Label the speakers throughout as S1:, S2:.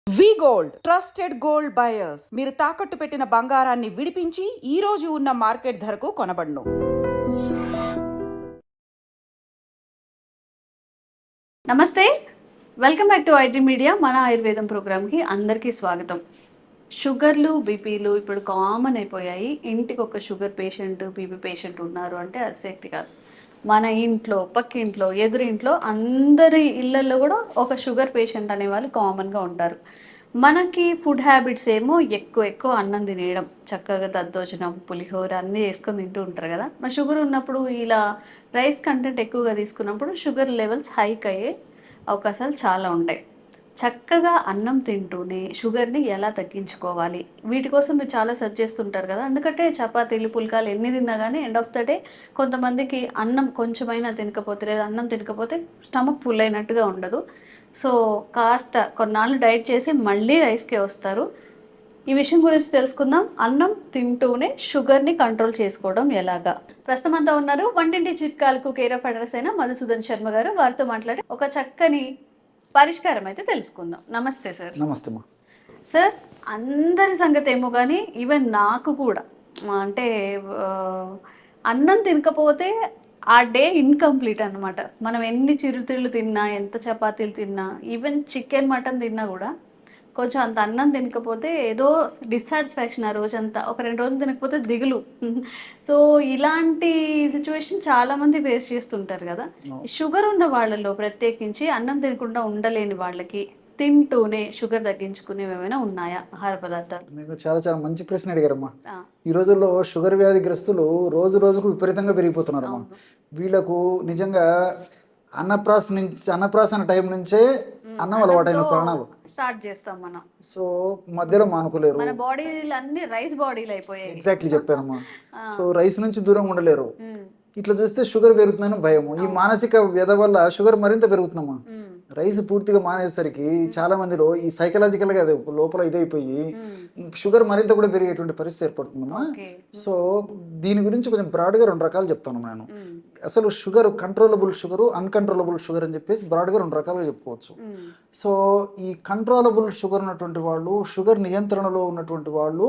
S1: వి gold trusted gold buyers మీరు తాకట్టు పెట్టిన బంగారాన్ని విడిపించి ఈ రోజు ఉన్న మార్కెట్ ధరకు కొనబడును.
S2: నమస్తే, welcome back to IT media. మన ఆయుర్వేదం ప్రోగ్రామ్కి అందరికీ స్వాగతం. షుగర్లు, బీపీలు ఇప్పుడు కామన్ అయిపోయాయి. ఇంటికి ఒక షుగర్ పేషెంట్, బీపీ పేషెంట్ ఉన్నారు అంటే అతిశక్తి కాదు. మన ఇంట్లో, పక్కింట్లో, ఎదురింట్లో అందరి ఇళ్ళల్లో కూడా ఒక షుగర్ పేషెంట్ అనేవాళ్ళు కామన్గా ఉంటారు. మనకి ఫుడ్ హ్యాబిట్స్ ఏమో ఎక్కువ అన్నం తినేయడం, చక్కగా దద్దోజనం, పులిహోర అన్నీ వేసుకొని తింటూ ఉంటారు కదా. మరి షుగర్ ఉన్నప్పుడు ఇలా రైస్ కంటెంట్ ఎక్కువగా తీసుకున్నప్పుడు షుగర్ లెవెల్స్ హైక్ అయ్యే అవకాశాలు చాలా ఉంటాయి. చక్కగా అన్నం తింటూనే షుగర్ని ఎలా తగ్గించుకోవాలి, వీటి కోసం మీరు చాలా సెర్చ్ చేస్తుంటారు కదా. ఎందుకంటే చపాతీలు, పుల్కాలు ఎన్ని తిన్నా కానీ ఎండ్ ఆఫ్ ద డే కొంతమందికి అన్నం కొంచెమైనా తినకపోతే లేదా అన్నం తినకపోతే స్టమక్ ఫుల్ అయినట్టుగా ఉండదు. సో కాస్త కొన్నాళ్ళు డైట్ చేసి మళ్ళీ రైస్కే వస్తారు. ఈ విషయం గురించి తెలుసుకుందాం. అన్నం తింటూనే షుగర్ని కంట్రోల్ చేసుకోవడం ఎలాగా. ప్రస్తుతం అంతా ఉన్నారు వంటింటి చిట్కాలకు కేర్ ఆఫ్ అడ్రస్ అయిన మధుసూదన్ శర్మ గారు. వారితో మాట్లాడి ఒక చక్కని పరిష్కారం అయితే తెలుసుకుందాం. నమస్తే సార్.
S3: నమస్తే మా
S2: సార్, అందరి సంగతి ఏమో కానీ ఈవెన్ నాకు కూడా అంటే అన్నం తినకపోతే ఆ డే ఇన్కంప్లీట్ అనమాట. మనం ఎన్ని చిరుతిళ్ళు తిన్నా, ఎంత చపాతీలు తిన్నా, ఈవెన్ చికెన్, మటన్ తిన్నా కూడా కొంచెం అంత అన్నం తినకపోతే ఏదో డిస్సాటిస్ఫాక్షన్ ఆ రోజంతా. ఒక 2 రోజులు తినకపోతే దిగులు. సో ఇలాంటి సిచ్యువేషన్ చాలామంది ఫేస్ చేస్తుంటారు కదా. షుగర్ ఉన్న వాళ్ళలో ప్రత్యేకించి అన్నం తినకుండా ఉండలేని వాళ్ళకి తింటూనే షుగర్ తగ్గించుకునేవి ఏమైనా ఉన్నాయా ఆహార పదార్థాలు?
S3: మీకు చాలా చాలా మంచి ప్రశ్న అడిగారమ్మా. ఈ రోజుల్లో షుగర్ వ్యాధిగ్రస్తులు రోజు రోజుకు విపరీతంగా పెరిగిపోతున్నారమ్మా. వీళ్ళకు నిజంగా అన్నప్రాసన టైం నుంచే అన్నం అలవాటైన ప్రాణాలు
S2: స్టార్ట్ చేస్తాం మనం.
S3: సో మధ్యలో మానుకోలేరు.
S2: మన బాడీలు అన్ని రైస్ బాడీలు అయిపోయాయి.
S3: ఎగ్జాక్ట్లీ చెప్పారమ్మా. సో రైస్ నుంచి దూరం ఉండలేరు. ఇట్లా చూస్తే షుగర్ పెరుగుతుందని భయము. ఈ మానసిక వ్యధ వల్ల షుగర్ మరింత పెరుగుతుందమ్మా. రైస్ పూర్తిగా మానేసరికి చాలా మందిలో ఈ సైకలాజికల్ గా లోపల ఇదైపోయి షుగర్ మరింత కూడా పెరిగేటువంటి పరిస్థితి ఏర్పడుతుందమ్మా. సో దీని గురించి కొంచెం బ్రాడ్ గా 2 రకాలు చెప్తాను నేను. అసలు sugar controllable sugar, uncontrollable sugar అని చెప్పేసి బ్రాడ్ గా 2 రకాలుగా చెప్పుకోవచ్చు. సో ఈ కంట్రోలబుల్ షుగర్ ఉన్నటువంటి వాళ్ళు, షుగర్ నియంత్రణలో ఉన్నటువంటి వాళ్ళు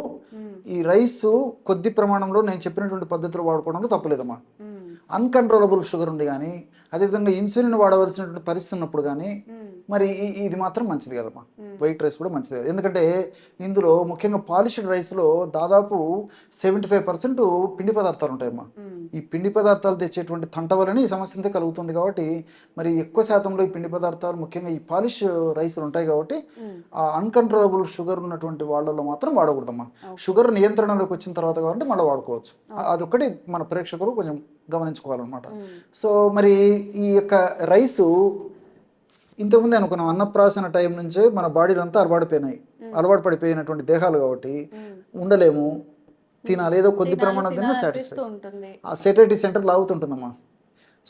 S3: ఈ రైస్ కొద్ది ప్రమాణంలో నేను చెప్పినటువంటి పద్ధతిలో వాడుకోవడంలో తప్పలేదమ్మా. అన్కంట్రోలబుల్ షుగర్ ఉంది కానీ, అదేవిధంగా ఇన్సులిన్ వాడవలసినటువంటి పరిస్థితి ఉన్నప్పుడు కానీ మరి ఇది మాత్రం మంచిది కదమ్మా. వైట్ రైస్ కూడా మంచిది కదా. ఎందుకంటే ఇందులో ముఖ్యంగా పాలిష్డ్ రైస్లో దాదాపు 75% పిండి పదార్థాలు ఉంటాయమ్మా. ఈ పిండి పదార్థాలు తెచ్చేటువంటి తంట వలన ఈ సమస్య అంతా కలుగుతుంది. కాబట్టి మరి ఎక్కువ శాతంలో ఈ పిండి పదార్థాలు ముఖ్యంగా ఈ పాలిష్ రైస్లు ఉంటాయి. కాబట్టి ఆ అన్కంట్రోలబుల్ షుగర్ ఉన్నటువంటి వాళ్ళలో మాత్రం వాడకూడదమ్మా. షుగర్ నియంత్రణలోకి వచ్చిన తర్వాత కాబట్టి మళ్ళీ వాడుకోవచ్చు. అదొక్కటి మన ప్రేక్షకులు కొంచెం గమనించుకోవాలన్నమాట. సో మరి ఈ యొక్క రైసు ఇంతకుముందే అనుకున్నాం, అన్నప్రాసన టైం నుంచే మన బాడీలు అంతా అలవాటు పడిపోయినటువంటి దేహాలు కాబట్టి ఉండలేము, తినాలి, ఏదో కొద్ది ప్రమాణం తిన్నా సాటిస్ఫై, ఆ సెటైటీ సెంటర్ లాగుతుంటుందమ్మా.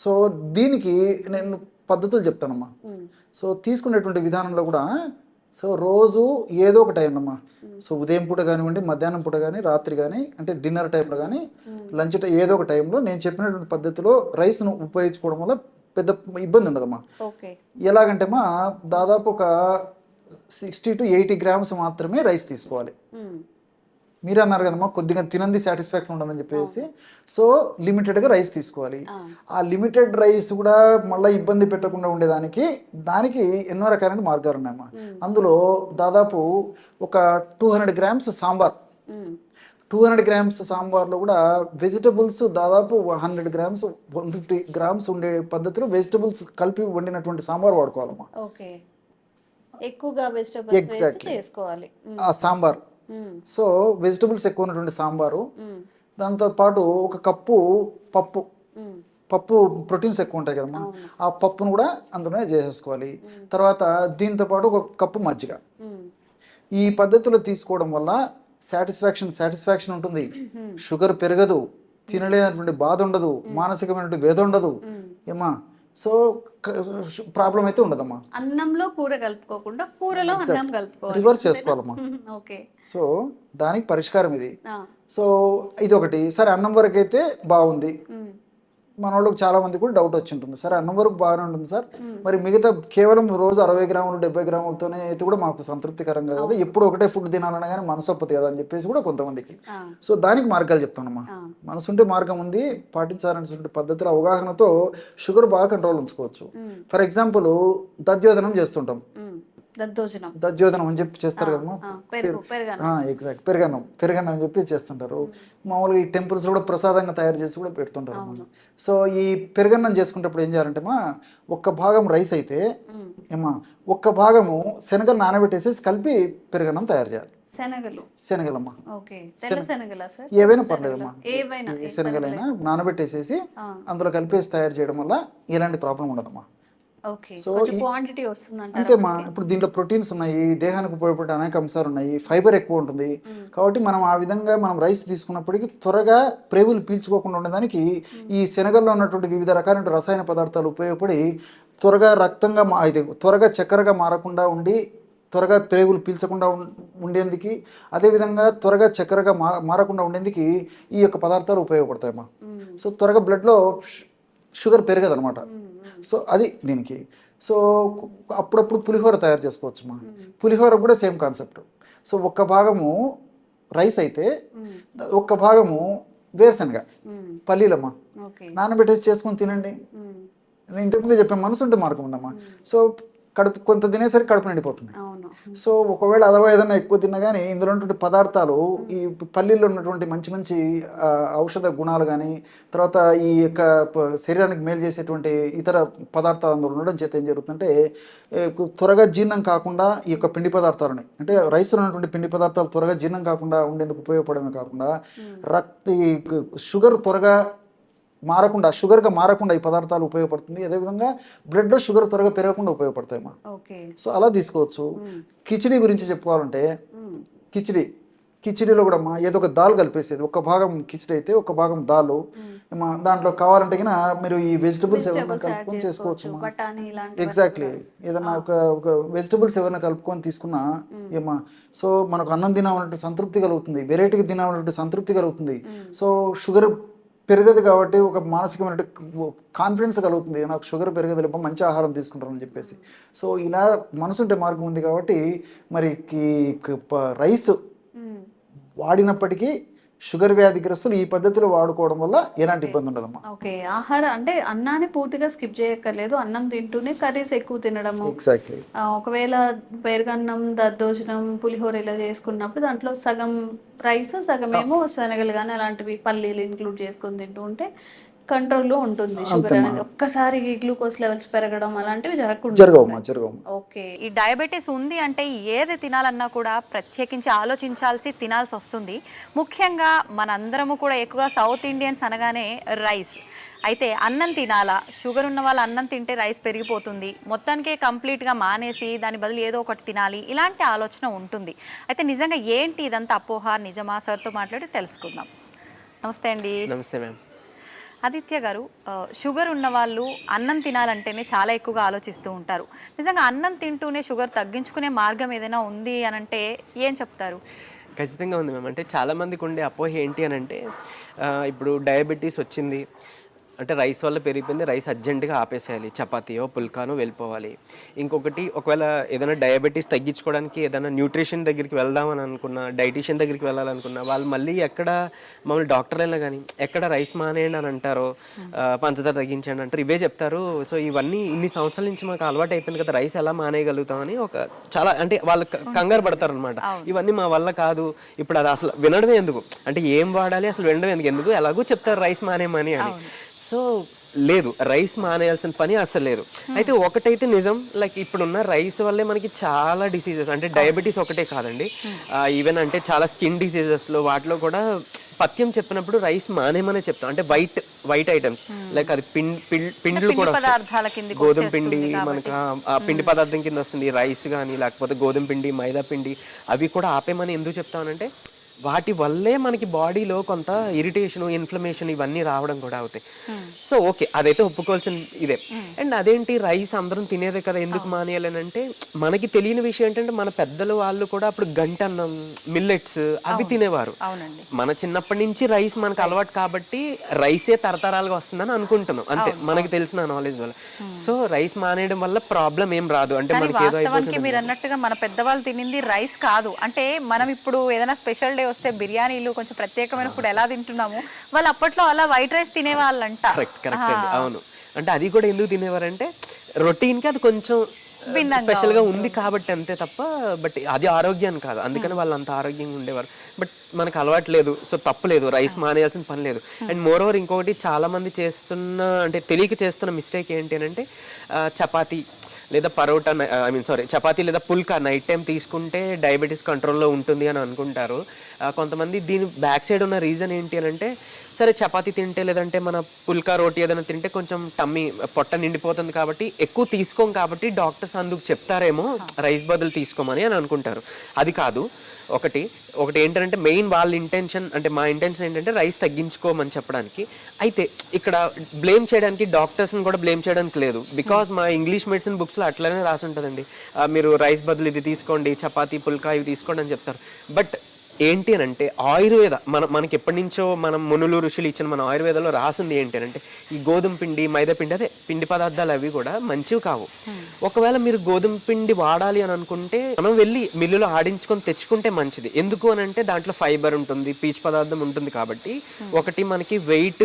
S3: సో దీనికి నేను పద్ధతులు చెప్తానమ్మా. సో తీసుకునేటువంటి విధానంలో కూడా సో రోజు ఏదో ఒక టైం అమ్మా. సో ఉదయం పూట కానివ్వండి, మధ్యాహ్నం పూట కానీ, రాత్రి కానీ, అంటే డిన్నర్ టైంలో కానీ, లంచ్ ఏదో ఒక టైంలో నేను చెప్పినటువంటి పద్ధతిలో రైస్ను ఉపయోగించుకోవడం వల్ల పెద్ద ఇబ్బంది ఉండదమ్మా. ఎలాగంటే మా దాదాపు ఒక 60 to 80 grams మాత్రమే రైస్ తీసుకోవాలి. మీరు అన్నారు కదమ్మా కొద్దిగా తినంది సాటిస్ఫాక్షన్ ఉండదని చెప్పేసి. సో లిమిటెడ్గా రైస్ తీసుకోవాలి. ఆ లిమిటెడ్ రైస్ కూడా మళ్ళీ ఇబ్బంది పెట్టకుండా ఉండేదానికి ఎన్నో రకాలైన మార్గాలు ఉన్నాయమ్మా. అందులో దాదాపు ఒక 200 grams సాంబార్, 200 grams సాంబార్లో కూడా వెజిటబుల్స్ దాదాపు 100 grams 150 grams ఉండే పద్ధతిలో వెజిటబుల్స్ కలిపి వండినటువంటి సాంబార్ వాడుకోవాలమ్మా. ఎగ్జాక్ట్లీ ఆ సాంబార్. సో వెజిటబుల్స్ ఎక్కువ ఉన్నటువంటి సాంబారు, దాంతో పాటు ఒక కప్పు పప్పు ప్రోటీన్స్ ఎక్కువ ఉంటాయి కదమ్మా, ఆ పప్పును కూడా అందులోనే చేసేసుకోవాలి. తర్వాత దీంతో పాటు ఒక కప్పు మజ్జిగ. ఈ పద్ధతిలో తీసుకోవడం వల్ల సాటిస్ఫాక్షన్ ఉంటుంది. షుగర్ పెరగదు, తినలేనటువంటి బాధ ఉండదు, మానసికమైనటువంటి వేద ఉండదు ఏమా. సో ప్రాబ్లం అయితే ఉండదమ్మా.
S2: అన్నంలో కూర కలుపుకోకుండా కూరలో అన్నం కలుపుకోవాలి,
S3: రివర్స్ చేసుకోవాలమ్మా. సో దానికి పరిష్కారం ఇది. సో ఇది ఒకటి. సరే అన్నం వరకు అయితే బాగుంది, మన వాళ్ళకి చాలా మంది కూడా డౌట్ వచ్చి ఉంటుంది, సరే అన్నం వరకు బాగానే ఉంటుంది సార్, మరి మిగతా కేవలం రోజు 60 గ్రాములు 70 గ్రాములతోనే అయితే కూడా మాకు సంతృప్తికరంగా కదా, ఎప్పుడు ఒకటే ఫుడ్ తినాలన్నా కానీ మనసు ఒప్పదు కదా అని చెప్పేసి కూడా కొంతమందికి. సో దానికి మార్గాలు చెప్తానమ్మా. మనసు ఉంటే మార్గం ఉంది, పాటించాలనే పద్ధతిలో అవగాహనతో షుగర్ బాగా కంట్రోల్ ఉంచుకోవచ్చు. ఫర్ ఎగ్జాంపుల్ దధ్యోదనం చేస్తుంటాం, దధ్యోదనం అని చెప్పి చేస్తారు కదమ్మా, ఎగ్జాక్ట్ పెరుగన్నం అని చెప్పి చేస్తుంటారు. మామూలుగా ఈ టెంపుల్స్ కూడా ప్రసాదంగా తయారు చేసి కూడా పెడుతుంటారు. సో ఈ పెరుగన్నం చేసుకునేటప్పుడు ఏం చేయాలంటే మా ఒక్క భాగం రైస్ అయితే ఏమా ఒక్క భాగము శనగలు నానబెట్టేసేసి కలిపి పెరుగన్నం తయారు చేయాలి. శనగలమ్మా, ఏవైనా పర్లేదమ్మా, శనగలైనా నానబెట్టేసేసి అందులో కలిపేసి తయారు చేయడం వల్ల ఎలాంటి ప్రాబ్లం ఉండదమ్మా.
S2: సో
S3: అంతేమ్మా, ఇప్పుడు దీంట్లో ప్రోటీన్స్ ఉన్నాయి, దేహానికి ఉపయోగపడే అనేక అంశాలు ఉన్నాయి, ఫైబర్ ఎక్కువ ఉంటుంది. కాబట్టి మనం ఆ విధంగా మనం రైస్ తీసుకున్నప్పటికీ త్వరగా ప్రేగులు పీల్చుకోకుండా ఉండడానికి ఈ శనగల్లో ఉన్నటువంటి వివిధ రకాలైన రసాయన పదార్థాలు ఉపయోగపడి త్వరగా రక్తంగా త్వరగా చక్కెరగా మారకుండా ఉండి త్వరగా ప్రేగులు పీల్చకుండా ఉండేందుకు, అదేవిధంగా త్వరగా చక్కెరగా మారకుండా ఉండేందుకు ఈ యొక్క పదార్థాలు ఉపయోగపడతాయమ్మా. సో త్వరగా బ్లడ్లో షుగర్ పెరగదు అనమాట. సో అది దీనికి. సో అప్పుడప్పుడు పులిహోర తయారు చేసుకోవచ్చు మా, పులిహోర కూడా సేమ్ కాన్సెప్ట్. సో ఒక్క భాగము రైస్ అయితే ఒక్క భాగము వేరుశనగ పల్లీలమ్మా నానబెట్టేసి చేసుకొని తినండి. ఇంతకుముందే చెప్పాను, మనసు ఉంటే మార్గం ఉందమ్మా. సో కడుపు కొంత తినేసరికి కడుపు నిండిపోతుంది. సో ఒకవేళ అదవా ఏదైనా ఎక్కువ తిన్నా కానీ ఇందులో ఉన్నటువంటి పదార్థాలు, ఈ పల్లీల్లో ఉన్నటువంటి మంచి మంచి ఔషధ గుణాలు కానీ, తర్వాత ఈ యొక్క శరీరానికి మేలు చేసేటువంటి ఇతర పదార్థాలు అందులో ఉండడం చేత ఏం జరుగుతుందంటే త్వరగా జీర్ణం కాకుండా ఈ యొక్క పిండి పదార్థాలని, అంటే రైస్లో ఉన్నటువంటి పిండి పదార్థాలు త్వరగా జీర్ణం కాకుండా ఉండేందుకు ఉపయోగపడమే కాకుండా ఈ షుగర్ త్వరగా మారకుండా, షుగర్గా మారకుండా ఈ పదార్థాలు ఉపయోగపడుతుంది. అదేవిధంగా బ్లడ్లో షుగర్ త్వరగా పెరగకుండా ఉపయోగపడతాయి మా. సో అలా తీసుకోవచ్చు. కిచిడి గురించి చెప్పుకోవాలంటే కిచిడిలో కూడా మా ఏదో ఒక దాల్ కలిపేసేది, ఒక భాగం కిచిడి అయితే ఒక భాగం దాలు, దాంట్లో కావాలంటే మీరు ఈ వెజిటబుల్స్ ఏమైనా కలుపుకొని చేసుకోవచ్చు. ఎగ్జాక్ట్లీ, ఏదన్నా ఒక వెజిటబుల్స్ ఏమైనా కలుపుకొని తీసుకున్నా ఏమా, సో మనకు అన్నం తినాలన్నట్టు సంతృప్తి కలుగుతుంది, వెరైటీగా తినాలన్నట్టు సంతృప్తి కలుగుతుంది. సో షుగర్ పెరగదు కాబట్టి ఒక మానసికమైన కాన్ఫిడెన్స్ కలుగుతుంది, నాకు షుగర్ పెరగదు, మంచి ఆహారం తీసుకుంటారని చెప్పేసి. సో ఇలా మనసుంటే మార్గం ఉంది కాబట్టి మరి రైస్ వాడినప్పటికీ షుగర్ వ్యాధిగ్రస్తులు ఈ పద్ధతిలో వాడుకోవడం వల్ల ఎలాంటి ఇబ్బంది ఉండదమ్మా.
S2: ఓకే, ఆహారం అంటే అన్నాన్ని పూర్తిగా స్కిప్ చేయక్కర్లేదు, అన్నం తింటూనే కర్రీస్ ఎక్కువ తినడము.
S3: ఎగ్జాక్ట్లీ.
S2: ఒకవేళ పెరుగన్నం, దద్దోజనం, పులిహోర ఇలా చేసుకున్నప్పుడు దాంట్లో సగం రైస్, సగం ఏమో శనగలు కానీ అలాంటివి పల్లీలు ఇంక్లూడ్ చేసుకొని తింటూ ఉంటే కంట్రోల్లో ఉంటుంది షుగర్ అనేది. ఒక్కసారి గ్లూకోజ్ లెవెల్స్ పెరగడం అలాంటివి
S3: జరగవు.
S2: ఓకే,
S4: ఈ డయాబెటీస్ ఉంది అంటే ఏది తినాలన్నా కూడా ప్రత్యేకించి ఆలోచించాల్సి తినాల్సి వస్తుంది. ముఖ్యంగా మనందరము కూడా ఎక్కువగా సౌత్ ఇండియన్స్ అనగానే రైస్. అయితే అన్నం తినాలా, షుగర్ ఉన్న వాళ్ళు అన్నం తింటే రైస్ పెరిగిపోతుంది, మొత్తానికే కంప్లీట్గా మానేసి దాని బదులు ఏదో ఒకటి తినాలి, ఇలాంటి ఆలోచన ఉంటుంది. అయితే నిజంగా ఏంటి ఇదంతా అపోహ, నిజమా? సార్తో మాట్లాడి తెలుసుకుందాం. నమస్తే అండి.
S5: నమస్తే మ్యామ్.
S4: ఆదిత్య గారు, షుగర్ ఉన్న వాళ్ళు అన్నం తినాలంటేనే చాలా ఎక్కువగా ఆలోచిస్తూ ఉంటారు. నిజంగా అన్నం తింటూనే షుగర్ తగ్గించుకునే మార్గం ఏదైనా ఉంది అని అంటే ఏం చెప్తారు?
S5: ఖచ్చితంగా ఉంది మ్యామ్. అంటే చాలామందికి ఉండే అపోహ ఏంటి అని అంటే, ఇప్పుడు డయాబెటీస్ వచ్చింది అంటే రైస్ వల్ల పెరిగిపోయింది, రైస్ అర్జెంటుగా ఆపేసేయాలి, చపాతీయో పుల్కానో వెళ్ళిపోవాలి. ఇంకొకటి, ఒకవేళ ఏదైనా డయాబెటీస్ తగ్గించుకోవడానికి ఏదైనా న్యూట్రిషన్ దగ్గరికి వెళ్దామని అనుకున్నా, డైటీషియన్ దగ్గరికి వెళ్ళాలనుకున్నా, వాళ్ళు మళ్ళీ ఎక్కడ మమ్మల్ని డాక్టర్లైనా కానీ ఎక్కడ రైస్ మానేయండి అని అంటారో, పంచదార తగ్గించండి అంటారు, ఇవే చెప్తారు. సో ఇవన్నీ ఇన్ని సంవత్సరాల నుంచి మాకు అలవాటు అయిపోయింది కదా, రైస్ ఎలా మానేయగలుగుతామని ఒక చాలా అంటే వాళ్ళు కంగారు పడతారు అనమాట. ఇవన్నీ మా వల్ల కాదు, ఇప్పుడు అది అసలు వినడమే ఎందుకు, అంటే ఏం వాడాలి అసలు వినడం ఎందుకు, ఎలాగో చెప్తారు రైస్ మానేయమని అని. సో లేదు, రైస్ మానేయాల్సిన పని అసలు లేదు. అయితే ఒకటైతే నిజం, లైక్ ఇప్పుడున్న రైస్ వల్లే మనకి చాలా డిసీజెస్, అంటే డయాబెటీస్ ఒకటే కాదండి, ఈవెన్ అంటే చాలా స్కిన్ డిసీజెస్లో వాటిలో కూడా పథ్యం చెప్పినప్పుడు రైస్ మానేమనే చెప్తాం. అంటే వైట్ ఐటమ్స్ లైక్ అది పిండిలు కూడా వస్తాయి, గోధుమ పిండి మనకు పిండి పదార్థం కింద వస్తుంది, రైస్ కానీ లేకపోతే గోధుమ పిండి, మైదా పిండి, అవి కూడా ఆపేమని ఎందుకు చెప్తామనంటే వాటి వల్లే మనకి బాడీలో కొంత ఇరిటేషన్, ఇన్ఫ్లమేషన్ ఇవన్నీ రావడం కూడా అవుతాయి. సో ఓకే, అదైతే ఒప్పుకోవాల్సిన ఇదే. అండ్ అదేంటి రైస్ అందరం తినేదే కదా, ఎందుకు మానేయాలని అంటే మనకి తెలియని విషయం ఏంటంటే మన పెద్దలు వాళ్ళు కూడా అప్పుడు గంటన్నం, మిల్లెట్స్ అవి తినేవారు. మన చిన్నప్పటి నుంచి రైస్ మనకు అలవాటు కాబట్టి రైసే తరతరాలుగా వస్తుందని అనుకుంటున్నాం అంతే, మనకి తెలిసిన నాలెడ్జ్ వల్ల. సో రైస్ మానేయడం వల్ల ప్రాబ్లం ఏం రాదు. అంటే మనకి ఏదో
S4: వాస్తవానికి మీరు అన్నట్టుగా మన పెద్దవాళ్ళు తినింది రైస్ కాదు. అంటే మనం ఇప్పుడు ఏదైనా స్పెషల్ డే వస్తే బిర్యానీలు కొంచెం ప్రత్యేకమైన ఫుడ్ ఎలా తింటున్నాము, వాళ్ళు అప్పట్లో అలా వైట్ రైస్ తినేవాళ్ళంట.
S5: కరెక్ట్ అండి, అవును. అంటే అది కూడా ఎందుకు తినేవారంటే రొటీన్ కి అది కొంచెం స్పెషల్ గా ఉంది కాబట్టి అంతే తప్ప, బట్ అది ఆరోగ్యాన్ని కాదు, అందుకని వాళ్ళు అంత ఆరోగ్యంగా ఉండేవారు. బట్ మనకు అలవాటు లేదు, సో తప్పు లేదు, రైస్ మానేయాల్సిన పని లేదు. అండ్ మోర్ ఓవర్ ఇంకొకటి చాలా మంది చేస్తున్న, అంటే తెలియక చేస్తున్న మిస్టేక్ ఏంటి అంటే చపాతీ లేదా పరోటా, చపాతీ లేదా పుల్కా నైట్ టైం తీసుకుంటే డయాబెటీస్ కంట్రోల్లో ఉంటుంది అని అనుకుంటారు కొంతమంది. దీని బ్యాక్ సైడ్ ఉన్న రీజన్ ఏంటి అని అంటే, సరే చపాతీ తింటే లేదంటే మన పుల్కా రోటీ ఏదైనా తింటే కొంచెం టమ్మీ పొట్ట నిండిపోతుంది కాబట్టి ఎక్కువ తీసుకోం కాబట్టి డాక్టర్స్ అందుకు చెప్తారేమో రైస్ బదులు తీసుకోమని అని అనుకుంటారు. అది కాదు. ఒకటి ఏంటంటే మెయిన్ వాళ్ళ ఇంటెన్షన్, అంటే మా ఇంటెన్షన్ ఏంటంటే రైస్ తగ్గించుకోమని చెప్పడానికి. అయితే ఇక్కడ బ్లేమ్ చేయడానికి డాక్టర్స్ని కూడా బ్లేమ్ చేయడానికి లేదు, బికాజ్ మా ఇంగ్లీష్ మెడిసిన్ బుక్స్లో అట్లనే రాసి ఉంటుందండి, మీరు రైస్ బదులు ఇది తీసుకోండి, చపాతీ పుల్కా ఇవి తీసుకోండి అని చెప్తారు. బట్ ఏంటి అని అంటే ఆయుర్వేద మనకి ఎప్పటి నుంచో మనం మునులు ఋషులు ఇచ్చిన మన ఆయుర్వేదంలో రాసింది ఏంటి అంటే, ఈ గోధుమ పిండి, మైదా పిండి, అదే పిండి పదార్థాలు అవి కూడా మంచివి కావు. ఒకవేళ మీరు గోధుమ పిండి వాడాలి అని అనుకుంటే మనం వెళ్ళి మిల్లులో ఆడించుకొని తెచ్చుకుంటే మంచిది. ఎందుకు అని అంటే దాంట్లో ఫైబర్ ఉంటుంది, పీచు పదార్థం ఉంటుంది కాబట్టి ఒకటి మనకి వెయిట్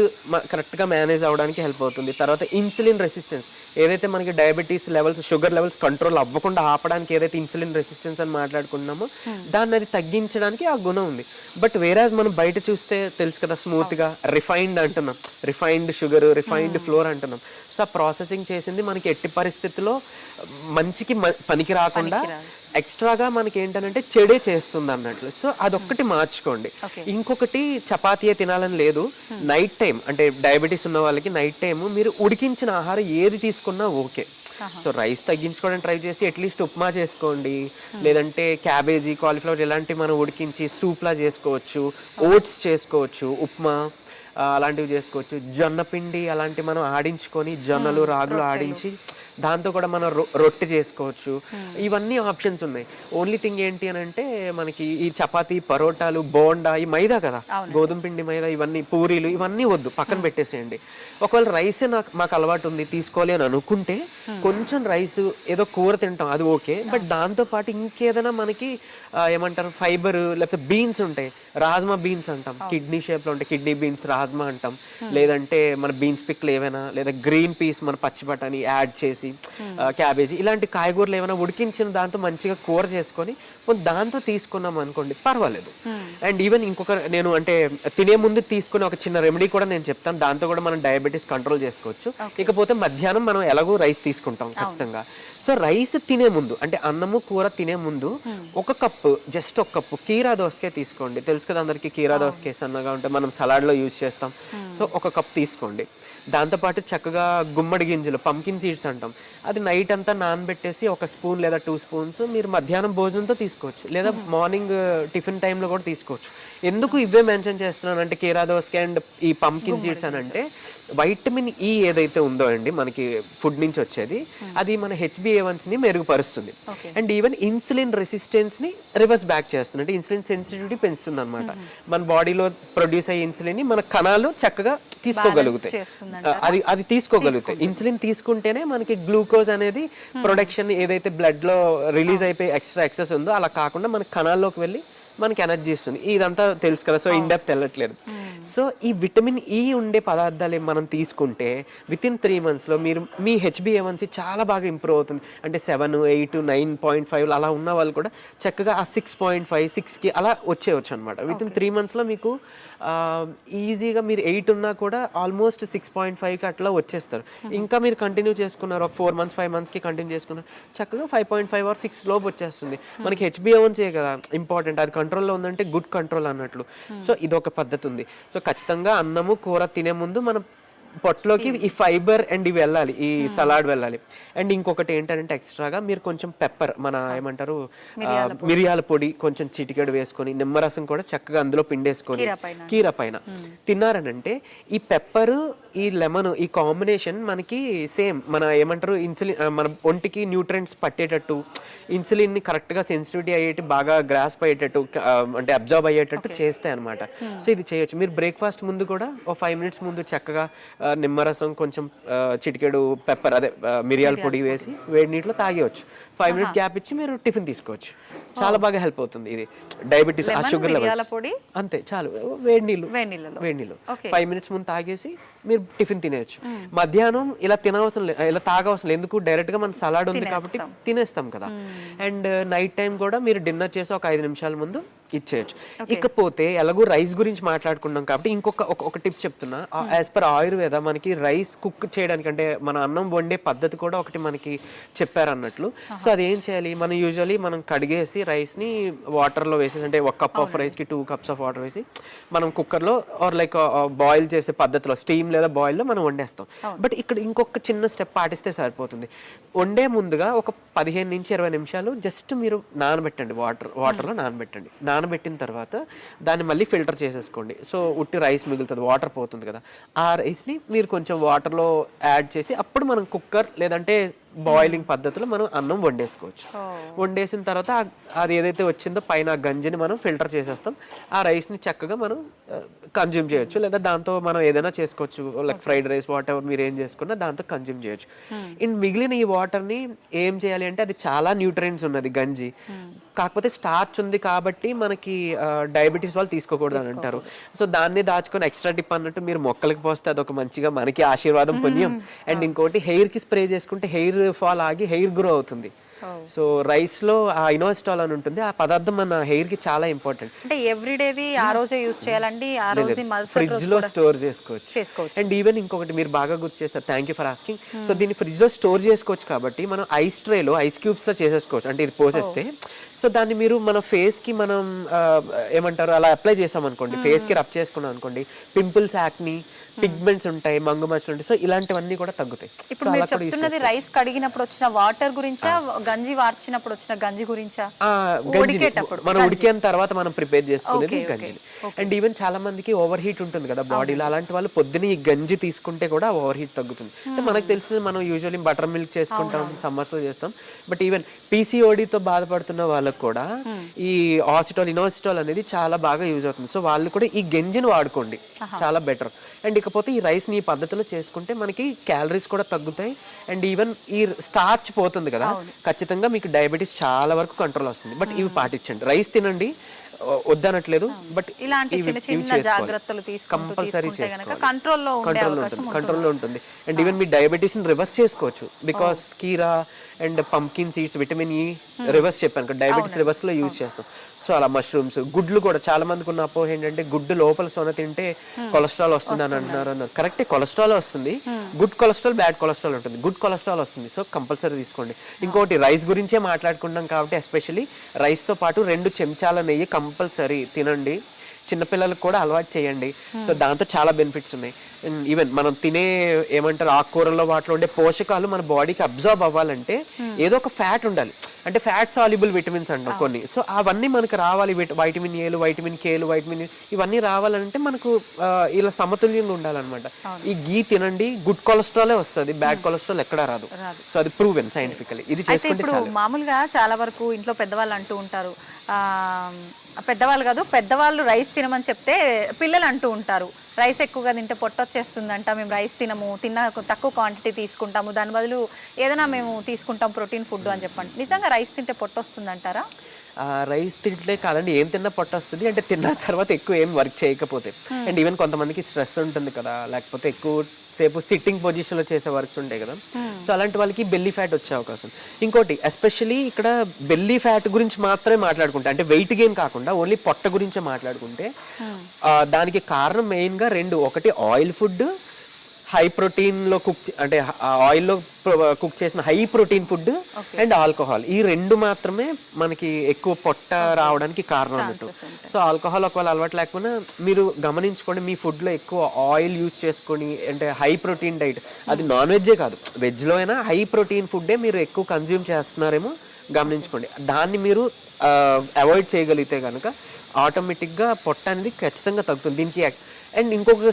S5: కరెక్ట్గా మేనేజ్ అవ్వడానికి హెల్ప్ అవుతుంది. తర్వాత ఇన్సులిన్ రెసిస్టెన్స్, ఏదైతే మనకి diabetes levels, sugar levels control అవ్వకుండా ఆపడానికి ఏదైతే ఇన్సులిన్ రెసిస్టెన్స్ అని మాట్లాడుకున్నామో దాన్ని అది తగ్గించడానికి ఆ గుణం ఉంది. బట్ వేరాజ్ మనం బయట చూస్తే తెలుసు కదా, స్మూత్ గా రిఫైన్డ్ అంటున్నాం, రిఫైన్డ్ షుగర్, రిఫైన్డ్ ఫ్లోర్ అంటున్నాం. సో ఆ ప్రాసెసింగ్ చేసింది మనకి ఎట్టి పరిస్థితుల్లో మంచికి పనికి రాకుండా ఎక్స్ట్రాగా మనకి ఏంటంటే చెడే చేస్తుంది అన్నట్లు. సో అదొక్కటి మార్చుకోండి. ఇంకొకటి చపాతీయే తినాలని లేదు, నైట్ టైం అంటే డయాబెటీస్ ఉన్న వాళ్ళకి నైట్ టైం మీరు ఉడికించిన ఆహారం ఏది తీసుకున్నా ఓకే. సో రైస్ తగ్గించుకోవడానికి ట్రై చేసి అట్లీస్ట్ ఉప్మా చేసుకోండి, లేదంటే క్యాబేజీ, కాలీఫ్లవర్ ఇలాంటివి మనం ఉడికించి సూప్లా చేసుకోవచ్చు, ఓట్స్ చేసుకోవచ్చు, ఉప్మా అలాంటివి చేసుకోవచ్చు, జొన్న పిండి అలాంటివి మనం ఆడించుకొని, జొన్నలు రాగులు ఆడించి దాంతో కూడా మనం రొట్టె చేసుకోవచ్చు. ఇవన్నీ ఆప్షన్స్ ఉన్నాయి. ఓన్లీ థింగ్ ఏంటి అని అంటే మనకి ఈ చపాతీ, పరోటాలు, బోండా ఈ మైదా కదా, గోధుమ పిండి మైదా, ఇవన్నీ పూరీలు ఇవన్నీ వద్దు, పక్కన పెట్టేసేయండి. ఒకవేళ రైసే మాకు అలవాటు ఉంది తీసుకోవాలి అని అనుకుంటే కొంచెం రైస్ ఏదో కూర తింటాం అది ఓకే. బట్ దాంతో పాటు ఇంకేదైనా మనకి ఏమంటారు ఫైబర్, లేకపోతే బీన్స్ ఉంటాయి, రాజ్మా బీన్స్ అంటాం, కిడ్నీ షేప్ లో ఉంటాయి, కిడ్నీ బీన్స్ రాజ్మా అంటాం. లేదంటే మన బీన్స్ పిక్లు ఏవైనా, లేదా గ్రీన్ పీస్ మన పచ్చి బఠానీ యాడ్ చేసి, క్యాబేజీ ఇలాంటి కాయగూరలు ఏమైనా ఉడికించిన దాంతో మంచిగా కూర చేసుకొని దాంతో తీసుకున్నాం అనుకోండి పర్వాలేదు. అండ్ ఈవెన్ ఇంకొక నేను అంటే తినే ముందు తీసుకునే ఒక చిన్న రెమెడీ కూడా నేను చెప్తాను, దాంతో కూడా మనం డయాబెటీస్ కంట్రోల్ చేసుకోవచ్చు. ఇకపోతే మధ్యాహ్నం మనం ఎలాగో రైస్ తీసుకుంటాం ఖచ్చితంగా. సో రైస్ తినే ముందు అంటే అన్నము కూర తినే ముందు ఒక కప్పు, జస్ట్ ఒక కప్పు కీరా దోసకాయ తీసుకోండి. తెలుసు కదా అందరికి కీరా దోసకాయ సన్నగా ఉంటే మనం సలాడ్లో యూజ్ చేస్తాం. సో ఒక కప్ తీసుకోండి. దాంతోపాటు చక్కగా గుమ్మడి గింజలు, పంకిన్ సీడ్స్ అంటాం, అది నైట్ అంతా నానబెట్టేసి ఒక స్పూన్ లేదా 2 స్పూన్స్ మీరు మధ్యాహ్నం భోజనంతో తీసుకోవచ్చు, లేదా మార్నింగ్ టిఫిన్ టైంలో కూడా తీసుకోవచ్చు. ఎందుకు ఇవే మెన్షన్ చేస్తున్నాను అంటే కీరా దోసకాయ అండ్ ఈ పంకిన్ సీడ్స్ అని అంటే వైటమిన్ ఈ ఏదైతే ఉందో అండి మనకి ఫుడ్ నుంచి వచ్చేది, అది మన HbA1cని మెరుగుపరుస్తుంది. అండ్ ఈవెన్ ఇన్సులిన్ రెసిస్టెన్స్ ని రివర్స్ బ్యాక్ చేస్తుంది, అంటే ఇన్సులిన్ సెన్సిటివిటీ పెంచుతుంది అనమాట. మన బాడీలో ప్రొడ్యూస్ అయ్యే ఇన్సులిన్ ని మన కణాలు చక్కగా తీసుకోగలుగుతాయి, అది తీసుకోగలుగుతాయి. ఇన్సులిన్ తీసుకుంటేనే మనకి గ్లూకోజ్ అనేది ప్రొడక్షన్ ఏదైతే బ్లడ్ లో రిలీజ్ అయిపోయి ఎక్సెస్ ఉందో అలా కాకుండా మన కణాల్లోకి వెళ్ళి మనకి ఎనర్జీ ఇస్తుంది. ఇదంతా తెలుసు కదా, సో ఇన్ డెప్త్ వెళ్ళట్లేదు. సో ఈ విటమిన్ ఈ ఉండే పదార్థాలు మనం తీసుకుంటే వితిన్ 3 monthsలో మీరు మీ HbA1c చాలా బాగా ఇంప్రూవ్ అవుతుంది. అంటే 7, 8, 9.5 అలా ఉన్న వాళ్ళు కూడా చక్కగా ఆ 6.5, 6కి అలా వచ్చేయచ్చు అనమాట. వితిన్ 3 monthsలో మీకు ఈజీగా మీరు 8 ఉన్నా కూడా ఆల్మోస్ట్ 6.5కి అట్లా వచ్చేస్తారు. ఇంకా మీరు కంటిన్యూ చేసుకున్నారు ఒక 4 months, 5 monthsకి కంటిన్యూ చేసుకున్నారు చక్కగా 5.5 or 6 లోపు వచ్చేస్తుంది. మనకి HbA1c కదా ఇంపార్టెంట్, అది కంట్రోల్లో ఉందంటే గుడ్ కంట్రోల్ అన్నట్లు. సో ఇది ఒక పద్ధతి ఉంది. సో ఖచ్చితంగా అన్నము కూర తినే ముందు మనం పొట్టలోకి ఈ ఫైబర్ అండ్ ఇవి వెళ్ళాలి, ఈ సలాడ్ వెళ్ళాలి. అండ్ ఇంకొకటి ఏంటంటే ఎక్స్ట్రాగా మీరు కొంచెం పెప్పర్, మన ఏమంటారు మిరియాల పొడి కొంచెం చిటికెడు వేసుకొని, నిమ్మరసం కూడా చక్కగా అందులో పిండేసుకొని కీర పైన తిన్నారనంటే ఈ పెప్పర్ ఈ లెమన్ ఈ కాంబినేషన్ మనకి సేమ్ మన ఏమంటారు ఇన్సులిన్, మన ఒంటికి న్యూట్రియంట్స్ పట్టేటట్టు, ఇన్సులిన్ ని కరెక్ట్ గా సెన్సిటివిటీ అయ్యేటి బాగా గ్రాస్ప్ అయ్యేటట్టు, అంటే అబ్జర్వ్ అయ్యేటట్టు చేస్తాయి అనమాట. సో ఇది చేయొచ్చు. మీరు బ్రేక్ఫాస్ట్ ముందు కూడా ఓ 5 minutes ముందు చక్కగా నిమ్మరసం కొంచెం చిటికెడు పెప్పర్ అదే మిరియాల పొడి వేసి వేడి నీటిలో తాగేయచ్చు. 5 minutes గ్యాప్ ఇచ్చి మీరు టిఫిన్ తీసుకోవచ్చు. చాలా బాగా హెల్ప్ అవుతుంది ఇది డయాబెటీస్, ఆ షుగర్ లెవెల్స్. అంతే చాలు, వేడి నీళ్ళు 5 minutes ముందు తాగేసి మీరు టిఫిన్ తినేయచ్చు. మధ్యాహ్నం ఇలా తినవసరం లేదు, ఇలా తాగవసరం లేదు. ఎందుకు, డైరెక్ట్ గా మన సలాడ్ ఉంది కాబట్టి తినేస్తాం కదా. అండ్ నైట్ టైం కూడా మీరు డిన్నర్ చేసి ఒక 5 నిమిషాల ముందు ఇచ్చేయచ్చు. ఇకపోతే ఎలాగో రైస్ గురించి మాట్లాడుకున్నాం కాబట్టి ఒక టిప్ చెప్తున్నా. యాజ్ పర్ ఆయుర్వేద మనకి రైస్ కుక్ చేయడానికి, అంటే మన అన్నం వండే పద్ధతి కూడా ఒకటి మనకి చెప్పారు అన్నట్లు. సో అది ఏం చేయాలి, మనం యూజువల్లీ మనం కడిగేసి రైస్ ని వాటర్ లో వేసేసి, అంటే 1 cup ఆఫ్ రైస్ కి 2 cups ఆఫ్ వాటర్ వేసి మనం కుక్కర్ లో ఆర్ లైక్ బాయిల్ చేసే పద్ధతిలో స్టీమ్ లేదా బాయిల్ లో మనం వండేస్తాం. బట్ ఇక్కడ ఇంకొక చిన్న స్టెప్ పాటిస్తే సరిపోతుంది. వండే ముందుగా ఒక 15 నుంచి 20 నిమిషాలు జస్ట్ మీరు నానబెట్టండి, వాటర్లో నానబెట్టండి. నానబెట్టిన తర్వాత దాన్ని మళ్ళీ ఫిల్టర్ చేసేసుకోండి. సో ఉట్టి రైస్ మిగులుతుంది, వాటర్ పోతుంది కదా. ఆ రైస్ని మీరు కొంచెం వాటర్లో యాడ్ చేసి అప్పుడు మనం కుక్కర్ లేదంటే బాయిలింగ్ పద్ధతిలో మనం అన్నం వండేసుకోవచ్చు. వండేసిన తర్వాత అది ఏదైతే వచ్చిందో పైన గంజిని మనం ఫిల్టర్ చేసేస్తాం. ఆ రైస్ని చక్కగా మనం కన్జ్యూమ్ చేయొచ్చు, లేదా దాంతో మనం ఏదైనా చేసుకోవచ్చు, like fried rice what ever మీరు ఏం చేసుకున్నా దాంతో కన్జ్యూమ్ చేయొచ్చు. అండ్ మిగిలిన ఈ వాటర్ని ఏం చేయాలి అంటే, అది చాలా న్యూట్రియంట్స్ ఉన్నది గంజి, కాకపోతే స్టార్చ్ ఉంది కాబట్టి మనకి డయాబెటీస్ వాళ్ళు తీసుకోకూడదు అని అంటారు. సో దాన్ని దాచుకొని ఎక్స్ట్రా టిప్ అన్నట్టు మీరు మొక్కలకి పోస్తే అదొక మంచిగా మనకి ఆశీర్వాదం పుణ్యం. అండ్ ఇంకోటి హెయిర్ కి స్ప్రే చేసుకుంటే హెయిర్ ఫాల్ ఆగి హెయిర్ గ్రో అవుతుంది. సో రైస్ లో ఆ ఇనోస్టాల్ అని ఉంటుంది, ఆ పదార్థం మన హెయిర్ కి చాలా ఇంపార్టెంట్.
S4: అంటే ఎవ్రీడేది ఆ రోజే యూస్ చేయాలండి, ఆ రోజు
S5: ఫ్రిడ్జ్ లో స్టోర్ చేసుకోవచ్చు. అండ్ ఈవెన్ ఇంకొకటి మీరు బాగా గుర్తు చేస్తారు, thank you for asking. So దీన్ని ఫ్రిడ్జ్ లో స్టోర్ చేసుకోవచ్చు కాబట్టి మనం ఐస్ ట్రేలో ఐస్ క్యూబ్స్ లో చేసేసుకోవచ్చు. అంటే ఇది పోసేస్తే సో దాన్ని మీరు మన ఫేస్ కి మనం ఏమంటారు అలా అప్లై చేసాం అనుకోండి, ఫేస్ కి రబ్ చేసుకున్నాం అనుకోండి, పింపుల్స్, యాక్ని, పిగ్మెంట్స్ ఉంటాయి, మంగు మచ్చలు ఉంటాయి. సో ఇలాంటివన్నీ కూడా తగ్గుతాయి.
S4: ఇప్పుడు మీరు చెప్తున్నది రైస్ కడిగినప్పుడు వచ్చిన వాటర్ గురించా, గంజి వార్చినప్పుడు వచ్చిన గంజి గురించా?
S5: మనం ఉడికిన తర్వాత మనం ప్రిపేర్ చేసుకునేది గంజి. అండ్ ఈవెన్ చాలా మందికి ఓవర్ హీట్ ఉంటుంది కదా బాడీలో, అలాంటి వాళ్ళు పొద్దున ఈ గంజి తీసుకుంటే కూడా ఓవర్ హీట్ తగ్గుతుంది. అంటే మనకు తెలిసింది మనం యూజువల్లీ బటర్ మిల్క్ చేసుకుంటాం, సమ్మర్స్ లో చేస్తాం. బట్ ఈవెన్ పీసీఓడితో బాధపడుతున్న వాళ్ళకు కూడా ఈ ఆసిటోల్, ఇనోసిటోల్ అనేది చాలా బాగా యూజ్ అవుతుంది. సో వాళ్ళు కూడా ఈ గంజిని వాడుకోండి, చాలా బెటర్. అండ్ ఇకపోతే ఈ రైస్ ని ఈ పద్ధతిలో చేసుకుంటే మనకి క్యాలరీస్ కూడా తగ్గుతాయి. అండ్ ఈవెన్ ఈ స్టార్చ్ పోతుంది కదా, ఖచ్చితంగా మీకు డయాబెటీస్ చాలా వరకు కంట్రోల్ వస్తుంది. బట్ ఇవి పాటించండి, రైస్ తినండి వద్దనట్లేదు, బట్
S4: ఇలాంటి చిన్న చిన్న జాగ్రత్తలు
S5: కంపల్సరీ
S4: కంట్రోల్లో
S5: ఉంటుంది. అండ్ ఈవెన్ మీ డయాబెటీస్ ని రివర్స్ చేసుకోవచ్చు, బికాస్ కీరా and pumpkin seeds, vitamin E reverse చెప్పాను, డయాబెటీస్ రివర్స్ లో యూజ్ చేస్తాం. సో అలా మష్రూమ్స్, గుడ్లు కూడా చాలా మందికి ఉన్న అపోహ ఏంటంటే గుడ్డు లోపల సొన తింటే కొలెస్ట్రాల్ వస్తుంది అని అంటున్నారు. కరెక్టే, కొలెస్ట్రాల్ వస్తుంది. గుడ్ కొలెస్ట్రాల్, బ్యాడ్ కొలెస్ట్రాల్ ఉంటుంది. గుడ్ కొలెస్ట్రాల్ వస్తుంది, సో కంపల్సరీ తీసుకోండి. ఇంకోటి రైస్ గురించే మాట్లాడుకుంటాం కాబట్టి ఎస్పెషల్లీ రైస్ తో పాటు 2 చెంచాల నెయ్యి కంపల్సరీ తినండి. చిన్నపిల్లలకు కూడా అలవాటు చేయండి. సో దాంతో చాలా బెనిఫిట్స్ ఉన్నాయి. ఈవెన్ మనం తినే ఏమంటారు ఆకుకూరల్లో వాటిలో ఉండే పోషకాలు మన బాడీకి అబ్జర్వ్ అవ్వాలంటే ఏదో ఒక ఫ్యాట్ ఉండాలి. అంటే ఫ్యాట్ సాల్యుబుల్ విటమిన్స్ అంటాం కొన్ని. సో అవన్నీ మనకు రావాలి, వైటమిన్ ఏలు, వైటమిన్ కేలు, వైటమిన్ ఇవన్నీ రావాలంటే మనకు ఇలా సమతుల్యంగా ఉండాలన్నమాట. ఈ గీ తినండి, గుడ్ కొలెస్ట్రాలే వస్తుంది, బ్యాడ్ కొలెస్ట్రాల్ ఎక్కడా రాదు. సో అది ప్రూవెన్ సైంటిఫికల్లీ. ఇది చేసుకుంటే చాలు.
S4: మామూలుగా చాలా వరకు ఇంట్లో పెద్దవాళ్ళు అంటూ ఉంటారు, పెద్దవాళ్ళు కాదు పెద్దవాళ్ళు రైస్ తినమని చెప్తే పిల్లలు అంటూ ఉంటారు, రైస్ ఎక్కువగా తింటే పొట్టొచ్చేస్తుందంట, మేము రైస్ తిన్న తక్కువ క్వాంటిటీ తీసుకుంటాము, దాని బదులు ఏదైనా మేము తీసుకుంటాం ప్రోటీన్ ఫుడ్ అని చెప్పండి. నిజంగా రైస్ తింటే పొట్టొస్తుందంటారా?
S5: రైస్ తింటే కాదండి, ఏం తిన్నా పొట్ట వస్తుంది. అంటే తిన్న తర్వాత ఎక్కువ ఏం వర్క్ చేయకపోతే. అండ్ ఈవెన్ కొంతమందికి స్ట్రెస్ ఉంటుంది కదా, లేకపోతే ఎక్కువ సేపు సిట్టింగ్ పొజిషన్ లో చేసే వర్క్స్ ఉంటాయి కదా, సో అలాంటి వాళ్ళకి బెల్లీ ఫ్యాట్ వచ్చే అవకాశం. ఇంకోటి ఎస్పెషల్లీ ఇక్కడ బెల్లీ ఫ్యాట్ గురించి మాత్రమే మాట్లాడుకుంటే, అంటే వెయిట్ గెయిన్ కాకుండా ఓన్లీ పొట్ట గురించే మాట్లాడుకుంటే దానికి కారణం మెయిన్ గా 2. ఒకటి ఆయిల్ ఫుడ్, హై ప్రోటీన్లో అంటే ఆయిల్లో కుక్ చేసిన high protein food and alcohol, ఈ రెండు మాత్రమే మనకి ఎక్కువ పొట్ట రావడానికి కారణం అన్నట్టు. సో ఆల్కహాల్ ఒకవేళ అలవాటు లేకపోయినా మీరు గమనించుకోండి, మీ ఫుడ్లో ఎక్కువ ఆయిల్ యూస్ చేసుకొని అంటే హై ప్రోటీన్ డైట్, అది నాన్ వెజ్జే కాదు వెజ్లో అయినా హై ప్రోటీన్ ఫుడ్డే మీరు ఎక్కువ కన్జ్యూమ్ చేస్తున్నారేమో గమనించుకోండి. దాన్ని మీరు అవాయిడ్ చేయగలిగితే కనుక ఆటోమేటిక్గా పొట్ట అనేది ఖచ్చితంగా తగ్గుతుంది. దీనికి అండ్ ఇంకొక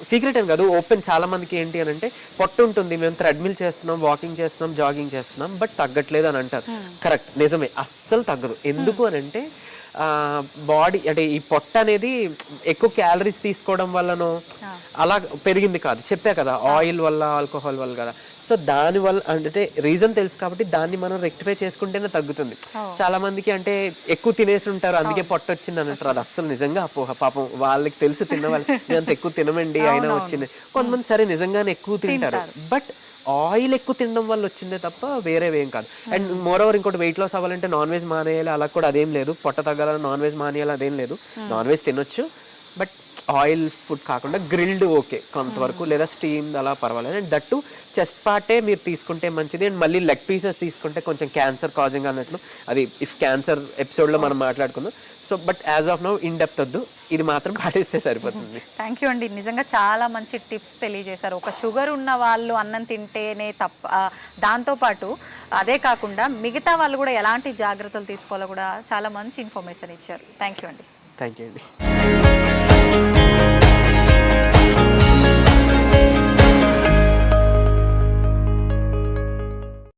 S5: సీక్రెట్ అని కాదు, ఓపెన్ చాలా మందికి ఏంటి అని అంటే పొట్ట ఉంటుంది, మేము థ్రెడ్మిల్ చేస్తున్నాం, వాకింగ్ చేస్తున్నాం, జాగింగ్ చేస్తున్నాం, బట్ తగ్గట్లేదు అని అంటారు. కరెక్ట్, నిజమే, అస్సలు తగ్గదు. ఎందుకు అని అంటే బాడీ అంటే ఈ పొట్ట అనేది ఎక్కువ క్యాలరీస్ తీసుకోవడం వల్లనో అలా పెరిగింది కాదు, చెప్పా కదా, ఆయిల్ వల్ల ఆల్కహాల్ వల్ల కదా. సో దాని వల్ల అంటే రీజన్ తెలుసు కాబట్టి దాన్ని మనం రెక్టిఫై చేసుకుంటేనే తగ్గుతుంది. చాలా మందికి అంటే ఎక్కువ తినేసి ఉంటారు అందుకే పొట్ట వచ్చింది అని అంటారు. అది అస్సలు నిజంగా అపోహ. పాపం వాళ్ళకి తెలుసు తిన్న వాళ్ళు మేము అంత ఎక్కువ తినమండి అయినా వచ్చింది. కొంతమంది సరే నిజంగానే ఎక్కువ తింటారు, బట్ ఆయిల్ ఎక్కువ తినడం వల్ల వచ్చిందే తప్ప వేరేవేం కాదు. అండ్ మోర్ ఓవర్ ఇంకోటి వెయిట్ లాస్ అవ్వాలంటే నాన్ వెజ్ మానేయాలి అలా కూడా అదేం లేదు, పొట్ట తగ్గాలని నాన్ వెజ్ మానేయాలి అదేం లేదు. నాన్ వెజ్ తినొచ్చు, బట్ ఆయిల్ ఫుడ్ కాకుండా గ్రిల్డ్ ఓకే కొంతవరకు, లేదా స్టీమ్ అలా పర్వాలేదు. అండ్ దట్టు చెస్ట్ పార్టే మీరు తీసుకుంటే మంచిది. అండ్ మళ్ళీ లెగ్ పీసెస్ తీసుకుంటే కొంచెం క్యాన్సర్ కాజింగ్ అన్నట్లు, అది ఇఫ్ క్యాన్సర్ ఎపిసోడ్లో మనం మాట్లాడుకుందాం. So but as of now in depth వద్దు, ఇది మాత్రం పాటిస్తే సరిపోతుంది.
S4: థ్యాంక్ యూ అండి, నిజంగా చాలా మంచి టిప్స్ తెలియజేశారు. ఒక షుగర్ ఉన్న వాళ్ళు అన్నం తింటేనే తప్ప, దాంతోపాటు అదే కాకుండా మిగతా వాళ్ళు కూడా ఎలాంటి జాగ్రత్తలు తీసుకోవాలో కూడా చాలా మంచి ఇన్ఫర్మేషన్ ఇచ్చారు. థ్యాంక్ యూ అండి.
S5: థ్యాంక్ యూ అండి.